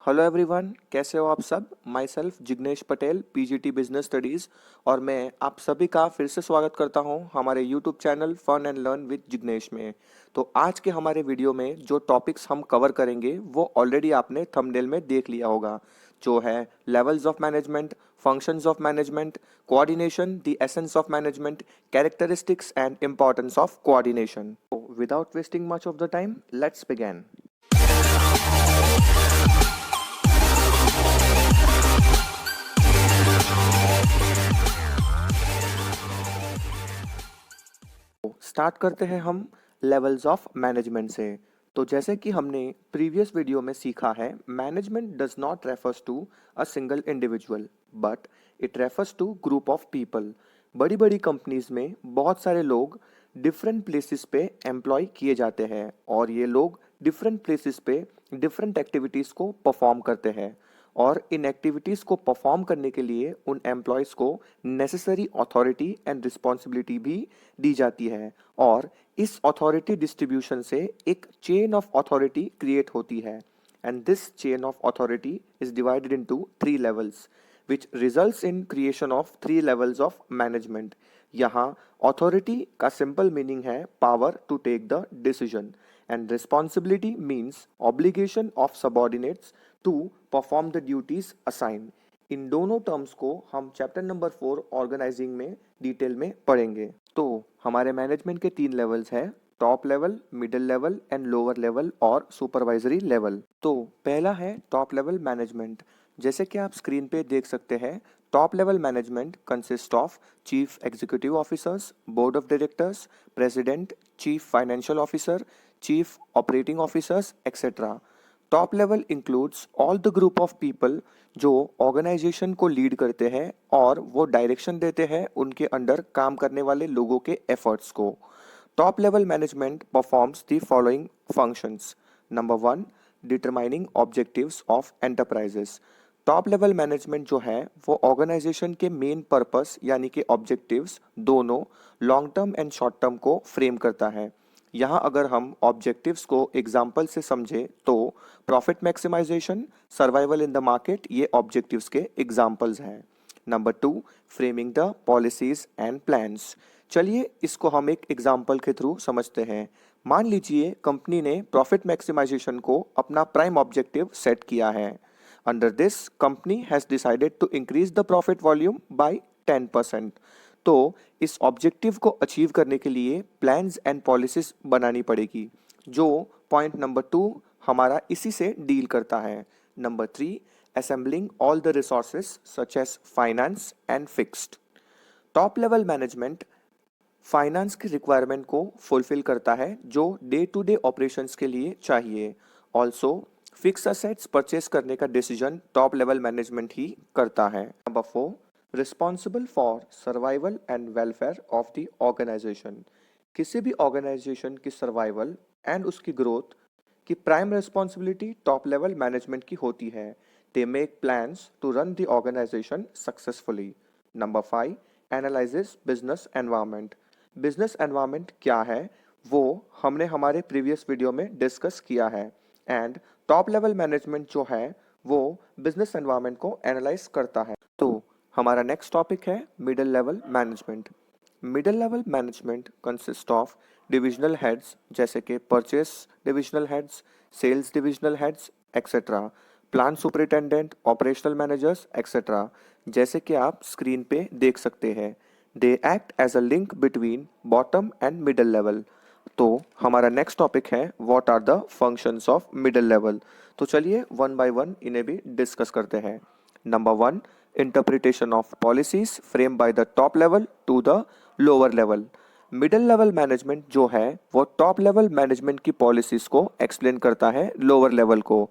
Hello everyone, कैसे हो आप सब। My self Jignesh Patel, PGT business studies, और मैं आप सभी का फिर से स्वागत करता हूं हमारे YouTube channel fun and learn with Jignesh में। तो आज के हमारे वीडियो में जो टॉपिक्स हम कवर करेंगे वो ऑलरेडी आपने थंबनेल में देख लिया होगा, जो है levels of management, functions of management, coordination, the essence of management, characteristics and importance of coordination. Without wasting much of the time, let's begin. Start करते हैं हम लेवल्स ऑफ मैनेजमेंट से। तो जैसे कि हमने प्रीवियस वीडियो में सीखा है, management does not refers to a single individual but it refers to group of people. बड़ी बड़ी कंपनीज में बहुत सारे लोग डिफरेंट प्लेसेस पे एम्प्लॉय किए जाते हैं और ये लोग डिफरेंट प्लेसेस पे डिफरेंट एक्टिविटीज़ को परफॉर्म करते हैं, और इन एक्टिविटीज़ को परफॉर्म करने के लिए उन एम्प्लॉयज़ को नेसेसरी अथॉरिटी एंड रिस्पॉन्सिबिलिटी भी दी जाती है। और इस अथॉरिटी डिस्ट्रीब्यूशन से एक चेन ऑफ अथॉरिटी क्रिएट होती है, and this chain of authority is divided into 3 levels which results in creation of 3 levels of management। यहाँ अथॉरिटी का सिंपल मीनिंग है power to take the decision, and responsibility means obligation of subordinates to perform the duties assign. इन दोनों terms को हम chapter number 4 organising में detail में पढ़ेंगे। तो हमारे मैनेजमेंट के 3 लेवल्स हैं, top level, middle level and lower level और सुपरवाइजरी लेवल। तो पहला है टॉप लेवल मैनेजमेंट। जैसे कि आप स्क्रीन पे देख सकते हैं, top level management consist of chief executive officers, board of directors, president, chief financial officer, chief operating officers etcetera. Top level includes all the group of people जो organisation को lead करते हैं और वो डायरेक्शन देते हैं उनके अंडर काम करने वाले लोगों के एफर्ट्स को। Top level management performs the following functions. Number 1, determining objectives of enterprises. Top level management जो है वो ऑर्गेनाइजेशन के मेन पर्पस यानी कि ऑब्जेक्टिव्स दोनों long term and short term को फ्रेम करता है। यहाँ अगर हम ऑब्जेक्टिव्स को एग्जाम्पल से समझें तो profit maximisation, survival in the market, ये ऑब्जेक्टिव्स के एग्जाम्पल्स हैं। Number 2, framing the policies and plans. चलिए इसको हम एक एग्जाम्पल के थ्रू समझते हैं। मान लीजिए कंपनी ने प्रॉफिट मैक्सिमाइजेशन को अपना प्राइम ऑब्जेक्टिव सेट किया है। Under this company has decided to increase the profit volume by 10%। तो इस ऑब्जेक्टिव को अचीव करने के लिए प्लान्स एंड पॉलिसीज बनानी पड़ेगी, जो पॉइंट नंबर 2 हमारा इसी से डील करता है। Number 3, assembling all the resources such as finance and fixed. Top level management finance की रिक्वायरमेंट को फुलफिल करता है जो डे टू डे ऑपरेशंस के लिए चाहिए। ऑल्सो फिक्स असेट्स परचेस करने का डिसीजन टॉप लेवल मैनेजमेंट ही करता है। Number 4, responsible for survival and welfare of the organisation. किसी भी ऑर्गेनाइजेशन की सर्वाइवल एंड उसकी ग्रोथ की prime responsibility top level management की होती है। They make plans to run the organisation successfully. Number 5, analyses business environment. Business environment क्या है वो हमने हमारे प्रीवियस वीडियो में डिस्कस किया है, एंड टॉप लेवल मैनेजमेंट जो है वो बिजनेस एनवायरनमेंट को एनालाइज करता है। तो हमारा नेक्स्ट टॉपिक है middle level management. Middle level management consist of divisional heads जैसे कि purchase divisional heads, sales divisional heads etcetera, plant superintendent, operational managers etcetera, जैसे कि आप स्क्रीन पे देख सकते हैं। They act as a link between bottom and middle level. तो हमारा नेक्स्ट टॉपिक है what are the functions of middle level. तो चलिए वन बाय वन इन्हें भी डिस्कस करते हैं। Number 1, interpretation of policies frame by the top level to the lower level. Middle level management जो है वो टॉप लेवल मैनेजमेंट की पॉलिसीज को एक्सप्लेन करता है लोअर लेवल को,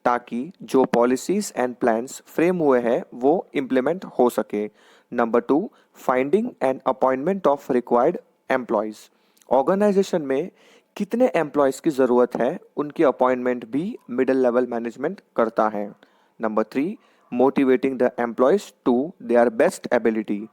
ताकि जो पॉलिसीज एंड प्लान्स फ्रेम हुए हैं वो इम्प्लीमेंट हो सके। Number 2, finding and appointment of required employees. Organisation में कितने एम्प्लॉयज की ज़रूरत है उनकी अपॉइंटमेंट भी मिडिल लेवल मैनेजमेंट करता है। Number 3, motivating the employees to their best ability.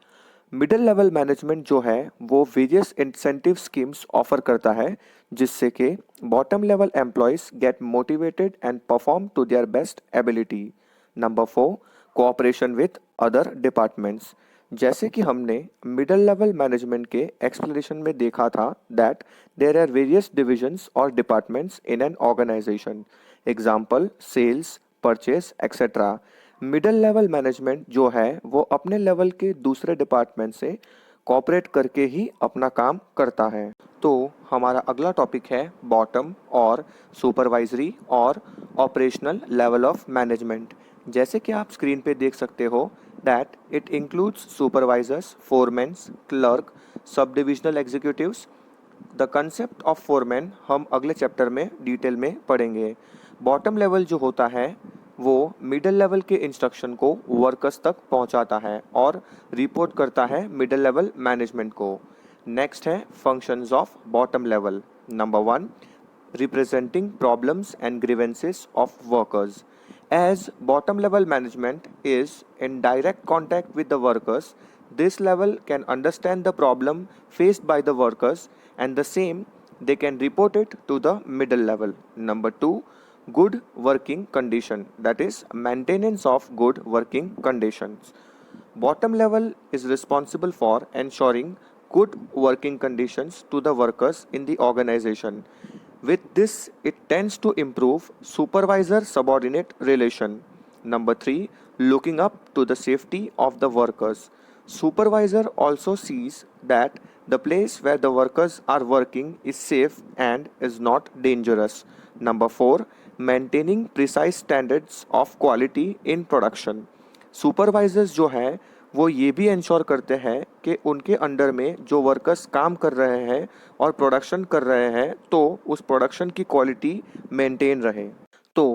Middle level management जो है वो वेरियस इंसेंटिव स्कीम्स ऑफर करता है जिससे कि bottom level employees get motivated and perform to their best ability. Number 4, cooperation with other departments. जैसे कि हमने मिडिल लेवल मैनेजमेंट के एक्सप्लेनेशन में देखा था that there are various divisions और departments in an organisation, example sales, purchase etcetera. Middle level management जो है वो अपने लेवल के दूसरे डिपार्टमेंट से कोऑपरेट करके ही अपना काम करता है। तो हमारा अगला टॉपिक है बॉटम और सुपरवाइजरी और ऑपरेशनल लेवल ऑफ मैनेजमेंट। जैसे कि आप स्क्रीन पे देख सकते हो that it includes supervisors, foremans, clerk, sub divisional executives. The concept of foreman हम अगले चैप्टर में डिटेल में पढ़ेंगे। बॉटम लेवल जो होता है वो मिडिल लेवल के इंस्ट्रक्शन को वर्कर्स तक पहुंचाता है और रिपोर्ट करता है मिडिल लेवल मैनेजमेंट को। नेक्स्ट है functions of bottom level. Number 1, representing problems and grievances of workers. As bottom level management is in direct contact with the workers, this level can understand the problem faced by the workers and the same they can report it to the middle level. Number 2, good working condition, that is maintenance of good working conditions. Bottom level is responsible for ensuring good working conditions to the workers in the organization. With this, it tends to improve supervisor subordinate relation. Number 3, looking up to the safety of the workers. Supervisor also sees that the place where the workers are working is safe and is not dangerous. Number 4, maintaining precise standards of quality in production. Supervisors जो हैं वो ये भी ensure करते हैं कि उनके under में जो वर्कर्स काम कर रहे हैं और प्रोडक्शन कर रहे हैं तो उस प्रोडक्शन की क्वालिटी मेंटेन रहे। तो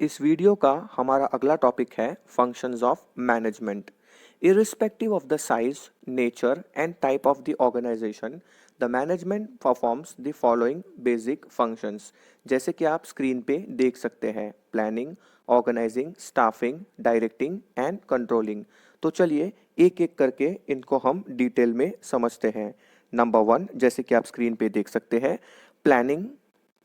इस वीडियो का हमारा अगला टॉपिक है functions of management. Irrespective of the size, nature, and type of the organization, the management performs the following basic functions। जैसे कि आप स्क्रीन पे देख सकते हैं planning, organising, staffing, directing and controlling. तो चलिए एक एक करके इनको हम डिटेल में समझते हैं। नंबर 1, जैसे कि आप स्क्रीन पे देख सकते हैं, planning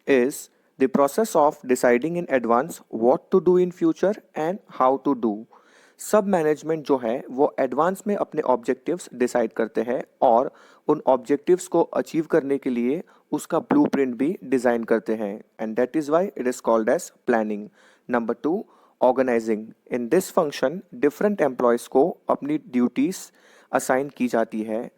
is the process of deciding in advance what to do in future and how to do. सब मैनेजमेंट जो है वो एडवांस में अपने ऑब्जेक्टिव्स डिसाइड करते हैं और उन ऑब्जेक्टिव्स को अचीव करने के लिए उसका ब्लूप्रिंट भी डिजाइन करते हैं and that is why it is called as planning. Number 2, organising. In this function different employees को अपनी ड्यूटीज असाइन की जाती है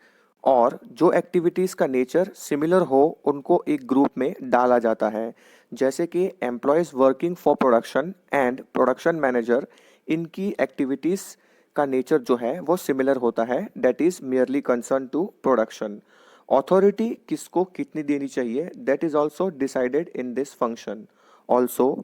और जो एक्टिविटीज़ का नेचर सिमिलर हो उनको एक ग्रुप में डाला जाता है। जैसे कि employees working for production and production manager, इनकी एक्टिविटीज़ का नेचर जो है वो सिमिलर होता है, that is merely concern to production. Authority किसको कितनी देनी चाहिए that is also decided in this function. Also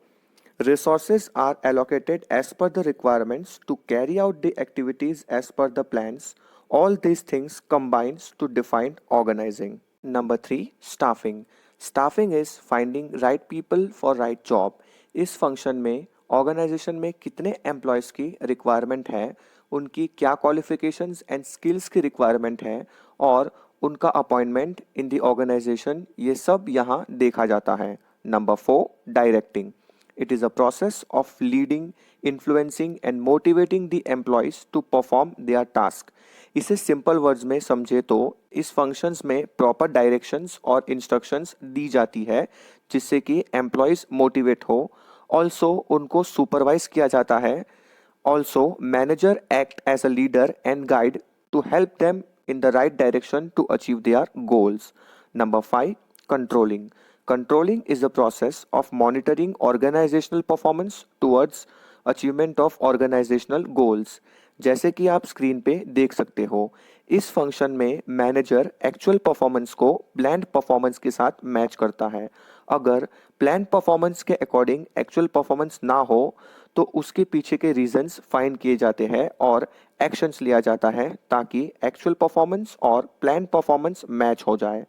resources are allocated as per the requirements to carry out the activities as per the plans. All these things combines to define organizing. Number 3, staffing. Staffing is finding right people for right job. इस function में organisation में कितने employees की requirement है, उनकी क्या qualifications and skills की requirement है और उनका अपॉइंटमेंट इन द ऑर्गेनाइजेशन, ये सब यहाँ देखा जाता है। Number 4, directing. It is a process of leading, influencing and motivating the employees to perform their task. इसे सिंपल वर्ड्स में समझे तो इस फंक्शंस में प्रॉपर डायरेक्शंस और इंस्ट्रक्शंस दी जाती है जिससे कि एम्प्लॉयज़ मोटिवेट हो। ऑल्सो उनको सुपरवाइज किया जाता है। Also manager act as a leader and guide to help them in the right direction to achieve their goals. Number 5, controlling. Controlling is the process of monitoring organizational performance towards achievement of organizational goals. जैसे कि आप screen पे देख सकते हो, इस function में manager actual performance को प्लान्ड परफॉर्मेंस के साथ मैच करता है। अगर प्लान्ड परफॉर्मेंस के अकॉर्डिंग एक्चुअल परफॉर्मेंस ना हो तो उसके पीछे के रीजंस फाइंड किए जाते हैं और एक्शंस लिया जाता है ताकि एक्चुअल परफॉर्मेंस और प्लान परफॉर्मेंस मैच हो जाए।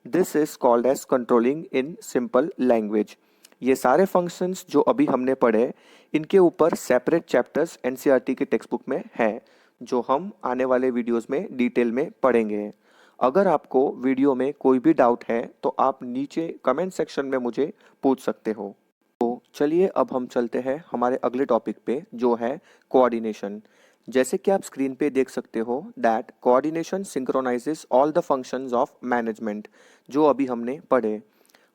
This is called as controlling in simple language. ये सारे फंक्शंस जो अभी हमने पढ़े इनके ऊपर सेपरेट चैप्टर्स एनसीईआरटी के टेक्स्ट बुक में हैं, जो हम आने वाले वीडियोस में डिटेल में पढ़ेंगे। अगर आपको वीडियो में कोई भी डाउट है तो आप नीचे कमेंट सेक्शन में मुझे पूछ सकते हो। तो चलिए अब हम चलते हैं हमारे अगले टॉपिक पे जो है कोऑर्डिनेशन। जैसे कि आप स्क्रीन पे देख सकते हो that coordination synchronises all the functions of management, जो अभी हमने पढ़े।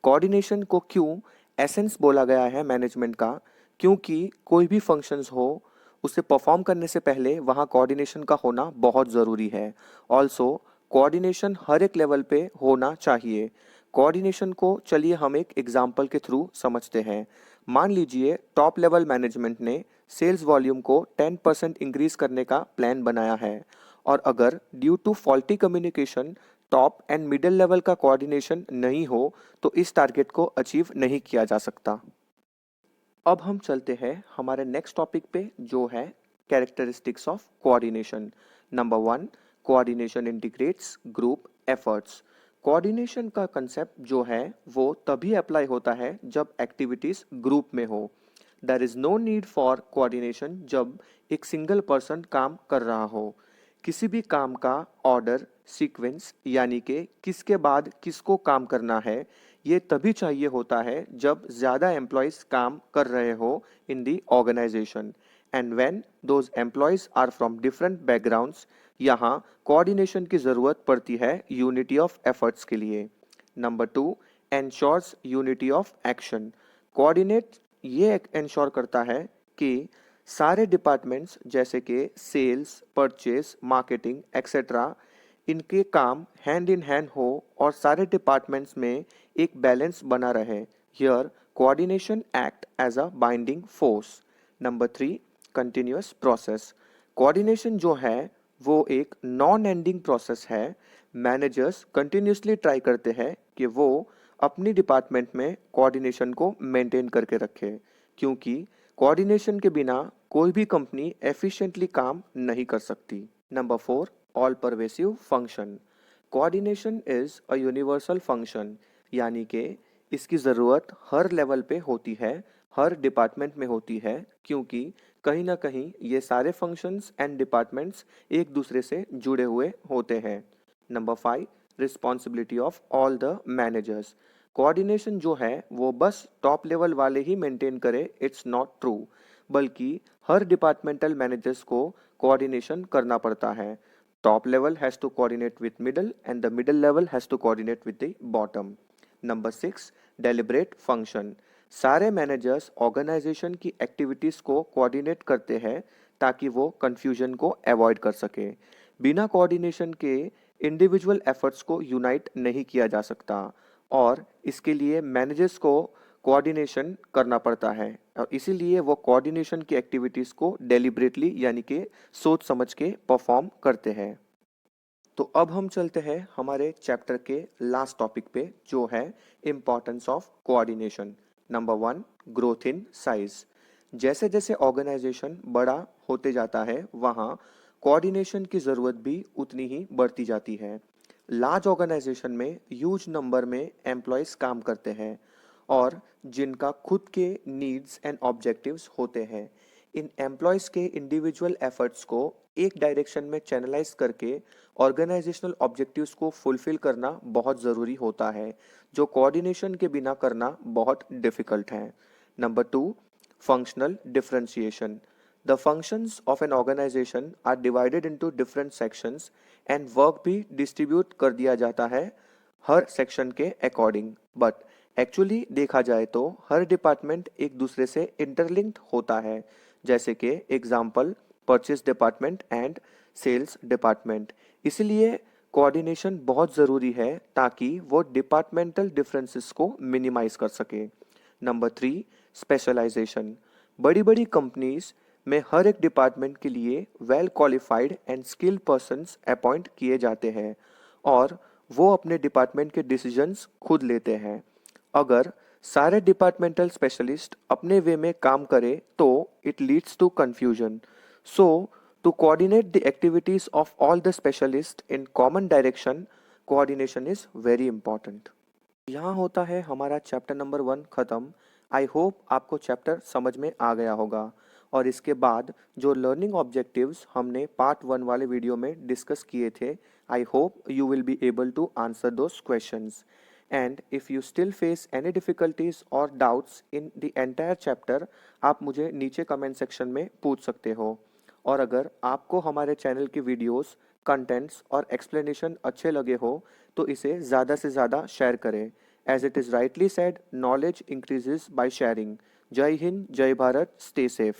कोऑर्डिनेशन को क्यों एसेंस बोला गया है मैनेजमेंट का? क्योंकि कोई भी फंक्शंस हो उसे परफॉर्म करने से पहले वहाँ कोऑर्डिनेशन का होना बहुत ज़रूरी है। ऑल्सो कोऑर्डिनेशन हर एक लेवल पे होना चाहिए। कोऑर्डिनेशन को चलिए हम एक एग्जाम्पल के थ्रू समझते हैं। मान लीजिए टॉप लेवल मैनेजमेंट ने सेल्स वॉल्यूम को 10% इंक्रीज करने का प्लान बनाया है, और अगर due to faulty communication top and middle level का कोऑर्डिनेशन नहीं हो तो इस टारगेट को अचीव नहीं किया जा सकता। अब हम चलते हैं हमारे नेक्स्ट टॉपिक पे जो है characteristics of coordination. Number 1, coordination integrates group efforts. Coordination का कंसेप्ट जो है वो तभी अप्लाई होता है जब एक्टिविटीज ग्रुप में हो। There is no need for coordination जब एक सिंगल पर्सन काम कर रहा हो। किसी भी काम का ऑर्डर सीक्वेंस यानी कि किसके बाद किसको काम करना है, ये तभी चाहिए होता है जब ज़्यादा एम्प्लॉयज़ काम कर रहे हो in the organisation, and when those employees are from different backgrounds. यहाँ कोऑर्डिनेशन की ज़रूरत पड़ती है यूनिटी ऑफ एफर्ट्स के लिए। Number 2, ensures unity of action. Coordinate ये एंश्योर करता है कि सारे डिपार्टमेंट्स जैसे कि सेल्स, परचेज, मार्केटिंग एक्सेट्रा, इनके काम हैंड इन हैंड हो और सारे डिपार्टमेंट्स में एक बैलेंस बना रहे। Here coordination act as a binding force. Number 3, continuous process. Coordination जो है वो एक नॉन एंडिंग प्रोसेस है। मैनेजर्स कंटिन्यूसली ट्राई करते हैं कि वो अपनी डिपार्टमेंट में कोऑर्डिनेशन को मेंटेन करके रखे, क्योंकि कोऑर्डिनेशन के बिना कोई भी कंपनी एफिशिएंटली काम नहीं कर सकती। Number 4, all pervasive function. Coordination is a universal function, यानी कि इसकी ज़रूरत हर लेवल पे होती है, हर डिपार्टमेंट में होती है, क्योंकि कहीं ना कहीं ये सारे फंक्शंस एंड डिपार्टमेंट्स एक दूसरे से जुड़े हुए होते हैं। Number 5, responsibility of all the managers. Coordination जो है वो बस टॉप लेवल वाले ही मेंटेन करे, इट्स नॉट ट्रू, बल्कि हर डिपार्टमेंटल मैनेजर्स को कोऑर्डिनेशन करना पड़ता है। Top level has to coordinate with middle and the middle level has to coordinate with the bottom. Number 6, deliberate function. सारे मैनेजर्स ऑर्गेनाइजेशन की एक्टिविटीज़ को कोऑर्डिनेट करते हैं ताकि वो कंफ्यूजन को अवॉइड कर सके। बिना कोऑर्डिनेशन के इंडिविजुअल एफर्ट्स को यूनाइट नहीं किया जा सकता, और इसके लिए मैनेजर्स को कोऑर्डिनेशन करना पड़ता है, और इसीलिए वो कोऑर्डिनेशन की एक्टिविटीज़ को डेलिब्रेटली यानी कि सोच समझ के परफॉर्म करते हैं। तो अब हम चलते हैं हमारे चैप्टर के लास्ट टॉपिक पे जो है importance of coordination. Number 1, growth in size. जैसे जैसे ऑर्गेनाइजेशन बड़ा होते जाता है वहाँ कोऑर्डिनेशन की ज़रूरत भी उतनी ही बढ़ती जाती है। लार्ज ऑर्गेनाइजेशन में ह्यूज नंबर में एम्प्लॉयज़ काम करते हैं और जिनका खुद के नीड्स एंड ऑब्जेक्टिव्स होते हैं। इन एम्प्लॉयज़ के इंडिविजुअल एफर्ट्स को एक डायरेक्शन में चैनलाइज करके ऑर्गेनाइजेशनल ऑब्जेक्टिव्स को फुलफिल करना बहुत ज़रूरी होता है, जो कोऑर्डिनेशन के बिना करना बहुत डिफिकल्ट है। Number 2, functional differentiation. The functions of an organisation are divided into different sections and work भी डिस्ट्रीब्यूट कर दिया जाता है हर सेक्शन के अकॉर्डिंग, बट एक्चुअली देखा जाए तो हर डिपार्टमेंट एक दूसरे से इंटरलिंक्ड होता है। जैसे कि example purchase department and sales department. इसलिए कोऑर्डिनेशन बहुत ज़रूरी है ताकि वो डिपार्टमेंटल डिफरेंसेस को मिनिमाइज कर सके। Number 3, specialisation. बड़ी बड़ी कंपनीज में हर एक डिपार्टमेंट के लिए well qualified and skilled persons appoint किए जाते हैं और वो अपने डिपार्टमेंट के डिसीजंस खुद लेते हैं। अगर सारे डिपार्टमेंटल स्पेशलिस्ट अपने वे में काम करें तो it leads to confusion. So to coordinate the activities of all the specialist in common direction, coordination is very important. यहाँ होता है हमारा चैप्टर नंबर 1 खत्म। आई होप आपको चैप्टर समझ में आ गया होगा, और इसके बाद जो लर्निंग ऑब्जेक्टिव्स हमने पार्ट 1 वाले वीडियो में डिस्कस किए थे, I hope you will be able to answer those questions. And if you still face any difficulties और doubts in the entire chapter, आप मुझे नीचे कमेंट सेक्शन में पूछ सकते हो। और अगर आपको हमारे चैनल की वीडियोस, कंटेंट्स और एक्सप्लेनेशन अच्छे लगे हो तो इसे ज़्यादा से ज़्यादा शेयर करें। As it is rightly said, knowledge increases by sharing. जय हिंद, जय भारत, स्टे सेफ।